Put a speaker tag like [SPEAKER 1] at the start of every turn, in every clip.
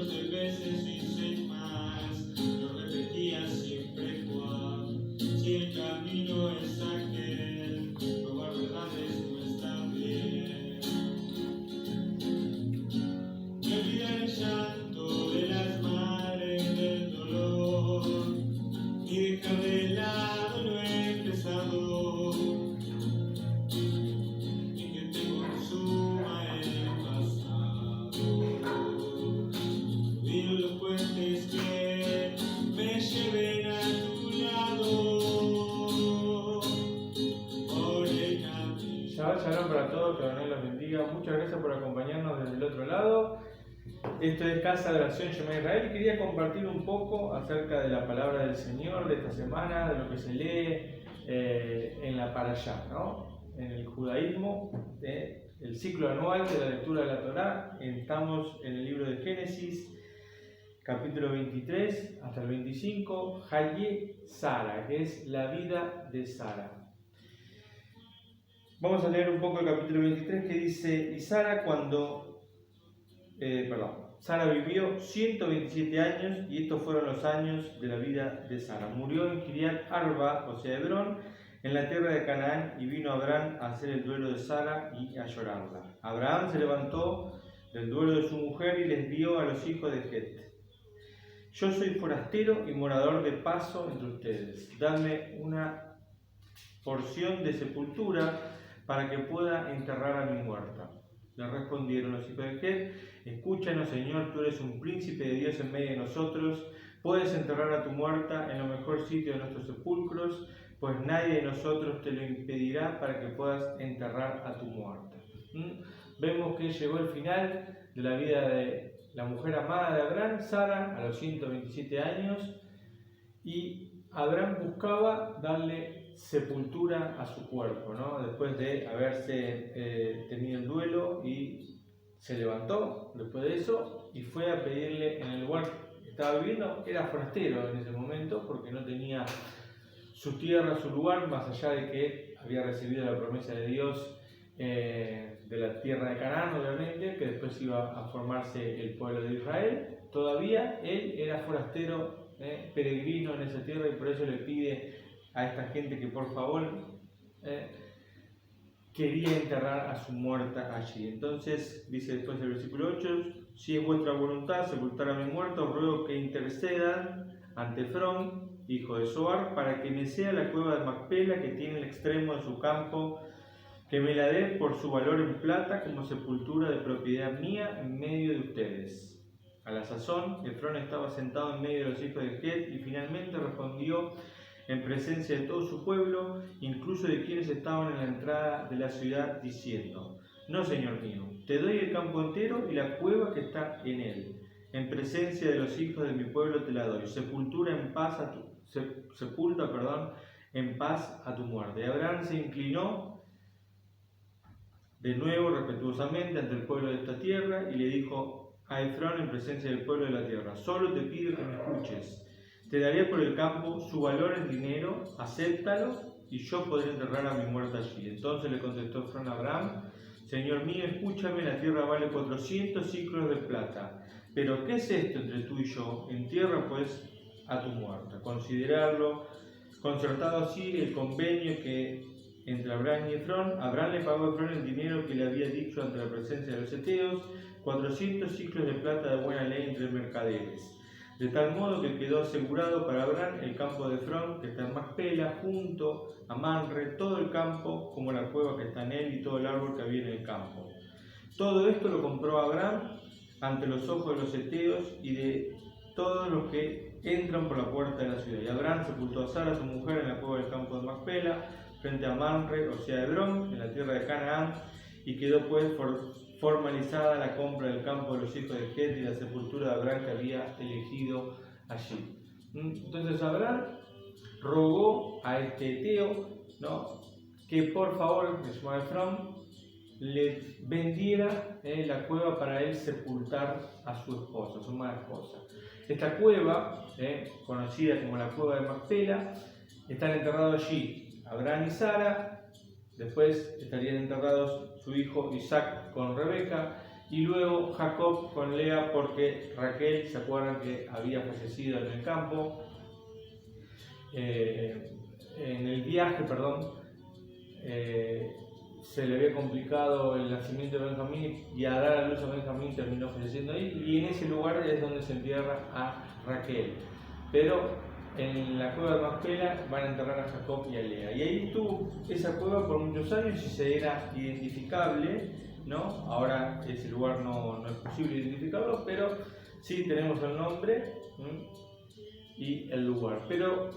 [SPEAKER 1] cientos de veces y seis más, lo repetía siempre Juan. Si el camino es aquel, probar verdades no está bien. Y olvida el llanto de las madres del dolor, y dejar de lado lo empezado, y que te consuma el pasado. Vino los puentes que me lleven a tu lado por el camino.
[SPEAKER 2] Shalom para todos, que Adonai los bendiga. Muchas gracias por acompañarnos desde el otro lado. Esto es Casa de Oración Shema Israel y quería compartir un poco acerca de la palabra del Señor de esta semana, de lo que se lee en la Parashá, ¿no? En el judaísmo, el ciclo anual de la lectura de la Torá. Estamos en el libro de Génesis, capítulo 23 hasta el 25, Hayé Sara, que es la vida de Sara. Vamos a leer un poco el capítulo 23 que dice: y Sara Sara vivió 127 años y estos fueron los años de la vida de Sara. Murió en Kiriat Arba, o sea, Hebrón, en la tierra de Canaán, y vino Abraham a hacer el duelo de Sara y a llorarla. Abraham se levantó del duelo de su mujer y les dio a los hijos de Het: yo soy forastero y morador de paso entre ustedes. Dadme una porción de sepultura para que pueda enterrar a mi muerta. Le respondieron los hijos de Het: escúchanos, Señor, tú eres un príncipe de Dios en medio de nosotros. Puedes enterrar a tu muerta en lo mejor sitio de nuestros sepulcros, pues nadie de nosotros te lo impedirá para que puedas enterrar a tu muerta. Vemos que llegó el final de la vida de la mujer amada de Abraham, Sara, a los 127 años, y Abraham buscaba darle sepultura a su cuerpo, ¿no? Después de haberse tenido el duelo, y se levantó después de eso y fue a pedirle en el lugar que estaba viviendo. Era forastero en ese momento porque no tenía su tierra, su lugar, más allá de que había recibido la promesa de Dios de la tierra de Canaán, obviamente, que después iba a formarse el pueblo de Israel. Todavía él era forastero, peregrino en esa tierra, y por eso le pide a esta gente que por favor quería enterrar a su muerta allí. Entonces dice después del versículo 8: si es vuestra voluntad sepultar a mi muerta, os ruego que intercedan ante Efrón, hijo de Zohar, para que me sea la cueva de Macpela, que tiene el extremo de su campo, que me la dé por su valor en plata como sepultura de propiedad mía en medio de ustedes. A la sazón, Efrón estaba sentado en medio de los hijos de Het, y finalmente respondió en presencia de todo su pueblo, incluso de quienes estaban en la entrada de la ciudad, diciendo: no, señor mío, te doy el campo entero y la cueva que está en él. En presencia de los hijos de mi pueblo te la doy. Sepulta en paz a tu muerte. Y Abraham se inclinó de nuevo respetuosamente ante el pueblo de esta tierra y le dijo a Efrón en presencia del pueblo de la tierra: solo te pido que me escuches. Te daré por el campo su valor en dinero, acéptalo, y yo podré enterrar a mi muerta allí. Entonces le contestó Efrón a Abraham: Señor mío, escúchame, la tierra vale 400 ciclos de plata. Pero ¿qué es esto entre tú y yo? Entierra pues a tu muerta. Concertado así el convenio que entre Abraham y Efrón, Abraham le pagó a Efrón el dinero que le había dicho ante la presencia de los heteos, 400 ciclos de plata de buena ley entre mercaderes. De tal modo que quedó asegurado para Abraham el campo de Efrón, que está en Macpela, junto a Manre, todo el campo como la cueva que está en él y todo el árbol que había en el campo. Todo esto lo compró Abraham ante los ojos de los heteos y de todos los que entran por la puerta de la ciudad. Y Abraham sepultó a Sara, su mujer, en la cueva del campo de Macpela, frente a Manre, o sea, Hebrón, en la tierra de Canaán, y quedó pues formalizada la compra del campo de los hijos de Het y la sepultura de Abraham que había elegido allí. Entonces Abraham rogó a este eteo, ¿no?, que por favor, que se llama Efrón, le vendiera la cueva para él sepultar a su esposa, a su amada esposa. Esta cueva, conocida como la cueva de Macpela, están enterrados allí Abraham y Sara. Después estarían enterrados su hijo Isaac con Rebeca, Y luego Jacob con Lea porque Raquel, ¿se acuerdan que había fallecido en el campo? En el viaje, se le había complicado el nacimiento de Benjamín y a dar a luz a Benjamín terminó falleciendo ahí, y en ese lugar es donde se entierra a Raquel. Pero en la cueva de Macpela van a enterrar a Jacob y a Lea. Y ahí estuvo esa cueva por muchos años y se era identificable, ¿no? Ahora ese lugar no es posible identificarlo, pero sí tenemos el nombre y el lugar. Pero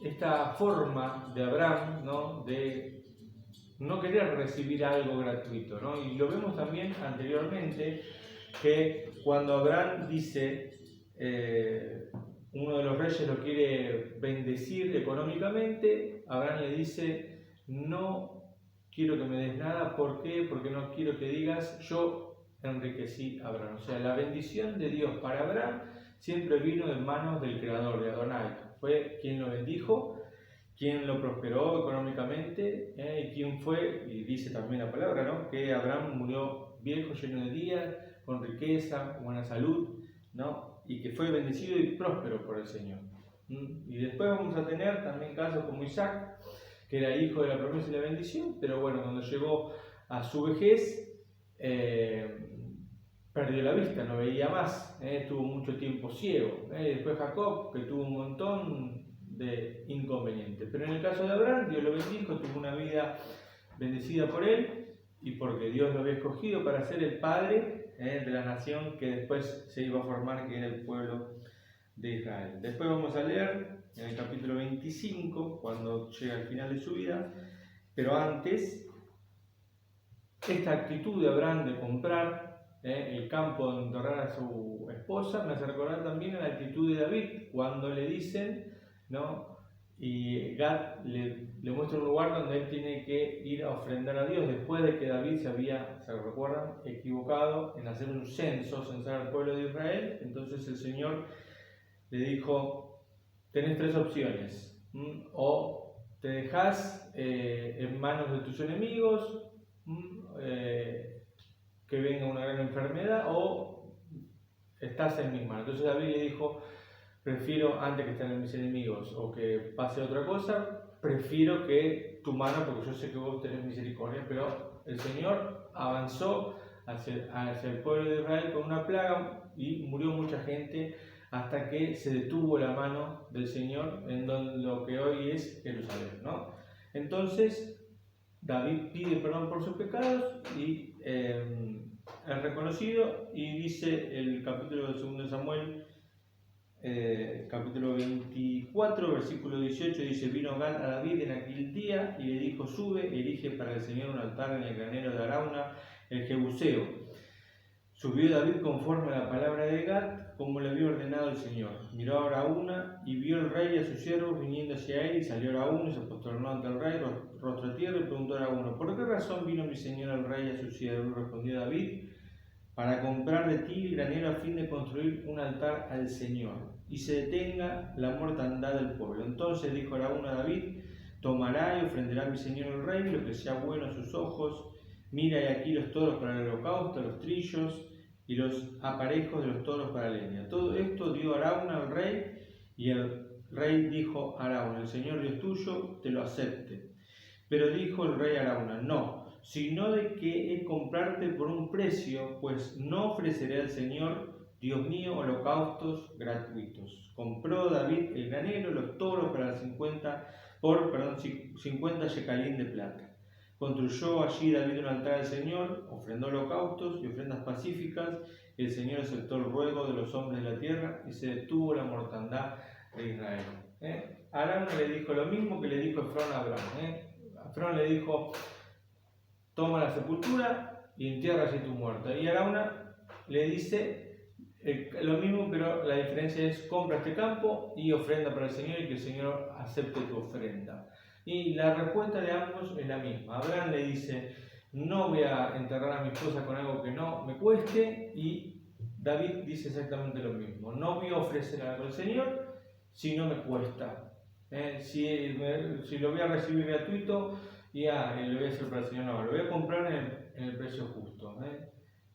[SPEAKER 2] esta forma de Abraham, ¿no? De no querer recibir algo gratuito, ¿no? Y lo vemos también anteriormente, que cuando Abraham dice, uno de los reyes lo quiere bendecir económicamente, Abraham le dice, no quiero que me des nada. ¿Por qué? Porque no quiero que digas, yo enriquecí a Abraham. O sea, la bendición de Dios para Abraham siempre vino de manos del Creador, de Adonai. Fue quien lo bendijo, quien lo prosperó económicamente, y quien fue, y dice también la palabra, ¿no? Que Abraham murió viejo, lleno de días, con riqueza, buena salud, ¿no? Y que fue bendecido y próspero por el Señor. Y después vamos a tener también casos como Isaac, que era hijo de la promesa y la bendición, pero bueno, cuando llegó a su vejez, perdió la vista, no veía más, estuvo mucho tiempo ciego. Después Jacob, que tuvo un montón de inconvenientes. Pero en el caso de Abraham, Dios lo bendijo, tuvo una vida bendecida por él, y porque Dios lo había escogido para ser el padre de la nación que después se iba a formar, que era el pueblo de Israel. Después vamos a leer en el capítulo 25, cuando llega al final de su vida, pero antes, esta actitud de Abraham de comprar el campo donde enterrar a su esposa me hace recordar también a la actitud de David cuando le dicen, ¿no? Y Gad le muestra un lugar donde él tiene que ir a ofrendar a Dios después de que David se recuerdan, equivocado en hacer un censo, censar al pueblo de Israel. Entonces el Señor le dijo, tenés tres opciones, o te dejás en manos de tus enemigos, que venga una gran enfermedad, o estás en mis manos. Entonces David le dijo, prefiero, antes que estén en mis enemigos o que pase otra cosa, prefiero que tu mano, porque yo sé que vos tenés misericordia. Pero el Señor avanzó hacia el pueblo de Israel con una plaga y murió mucha gente hasta que se detuvo la mano del Señor en lo que hoy es Jerusalén, ¿no? Entonces David pide perdón por sus pecados y es reconocido, y dice el capítulo de 2 de Samuel, capítulo 24, versículo 18, dice, vino Gad a David en aquel día y le dijo, sube, erige para el Señor un altar en el granero de Arauna, el Jebuseo. Subió David conforme a la palabra de Gad, como le había ordenado el Señor. Miró a Araúna y vio el rey y a sus siervos viniendo hacia él, y salió Araúna y se posternó ante el rey, rostro a tierra, y preguntó a Araúna, ¿por qué razón vino mi señor el rey y a sus siervos? Respondió David, para comprar de ti el granero a fin de construir un altar al Señor, y se detenga la mortandad del pueblo. Entonces dijo Araúna a David, tomará y ofrenderá a mi señor el rey lo que sea bueno a sus ojos. Mira, y aquí los toros para el holocausto, los trillos y los aparejos de los toros para leña. Todo esto dio Araúna al rey, y el rey dijo a Araúna, el Señor Dios tuyo te lo acepte. Pero dijo el rey a Araúna, no, sino de que he comprarte por un precio, pues no ofreceré al Señor Dios mío holocaustos gratuitos. Compró David el granero, los toros para 50 shekalín de plata. Construyó allí David un altar al Señor, ofrendó holocaustos y ofrendas pacíficas, y el Señor aceptó el ruego de los hombres de la tierra, y se detuvo la mortandad de Israel. Aram le dijo lo mismo que le dijo Efrón a Abraham. Efrón le dijo, toma la sepultura y entierra allí tu muerto. Y Araúna le dice lo mismo, pero la diferencia es, compra este campo y ofrenda para el Señor, y que el Señor acepte tu ofrenda. Y la respuesta de ambos es la misma. Abraham le dice, no voy a enterrar a mi esposa con algo que no me cueste, y David dice exactamente lo mismo. No voy a ofrecer algo al Señor si no me cuesta. Si lo voy a recibir gratuito, lo voy a hacer para el Señor, no. Lo voy a comprar en el precio justo.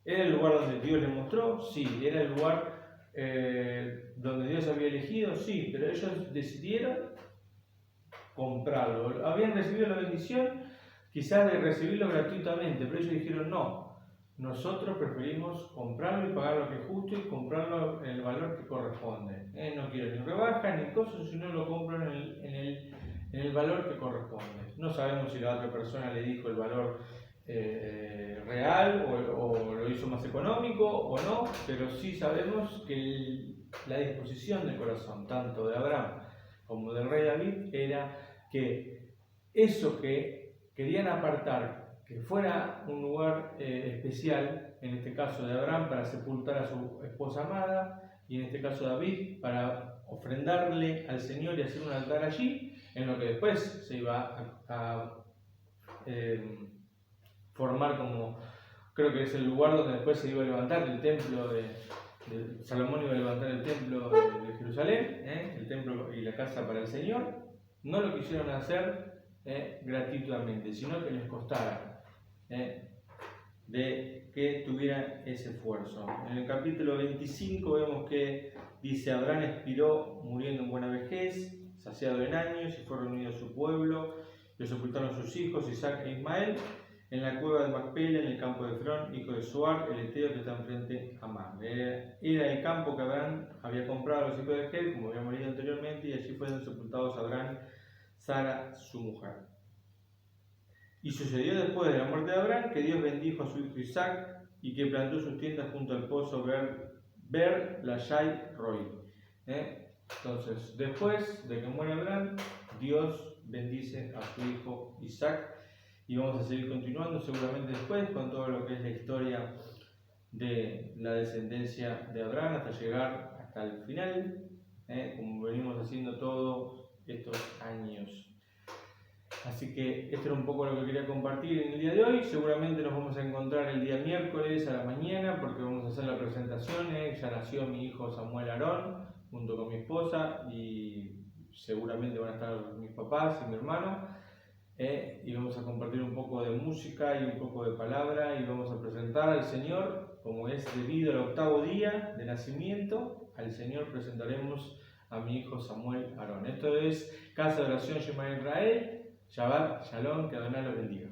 [SPEAKER 2] ¿Era el lugar donde Dios le mostró? Sí. ¿Era el lugar donde Dios había elegido? Sí, pero ellos decidieron comprarlo. Habían recibido la bendición quizás de recibirlo gratuitamente, pero ellos dijeron no, nosotros preferimos comprarlo y pagar lo que es justo y comprarlo en el valor que corresponde. No quiero ni rebaja ni cosas, sino lo compro en el valor que corresponde. No sabemos si la otra persona le dijo el valor real o lo hizo más económico o no, pero sí sabemos que la disposición del corazón, tanto de Abraham como del rey David, era que eso que querían apartar, que fuera un lugar especial, en este caso de Abraham para sepultar a su esposa amada, y en este caso David para ofrendarle al Señor y hacer un altar allí, en lo que después se iba a formar como, creo que es el lugar donde después se iba a levantar el templo de Salomón, iba a levantar el templo de Jerusalén, el templo y la casa para el Señor. No lo quisieron hacer gratuitamente, sino que les costara, de que tuvieran ese esfuerzo. En el capítulo 25 vemos que dice: Abraham expiró muriendo en buena vejez, saciado en años, y fue reunido a su pueblo, lo sepultaron sus hijos Isaac e Ismael en la cueva de Macpela, en el campo de Efrón, hijo de Suar, el eteo que está enfrente a Mamre. Era el campo que Abraham había comprado a los hijos de Ged, como habíamos leído anteriormente, y allí fueron sepultados Abraham, Sara, su mujer. Y sucedió después de la muerte de Abraham que Dios bendijo a su hijo Isaac y que plantó sus tiendas junto al pozo Ber Lahai Roi. Entonces, después de que muere Abraham, Dios bendice a su hijo Isaac. Y vamos a seguir continuando seguramente después con todo lo que es la historia de la descendencia de Abraham hasta llegar hasta el final, como venimos haciendo todos estos años. Así que esto era un poco lo que quería compartir en el día de hoy. Seguramente nos vamos a encontrar el día miércoles a la mañana porque vamos a hacer la presentación. Ya nació mi hijo Samuel Aarón junto con mi esposa y seguramente van a estar mis papás y mi hermano. Y vamos a compartir un poco de música y un poco de palabra y vamos a presentar al Señor, como es debido al 8º día de nacimiento. Al Señor presentaremos a mi hijo Samuel Aarón. Esto es Casa de Oración Shema Israel. Shabbat Shalom, que Adonai los bendiga.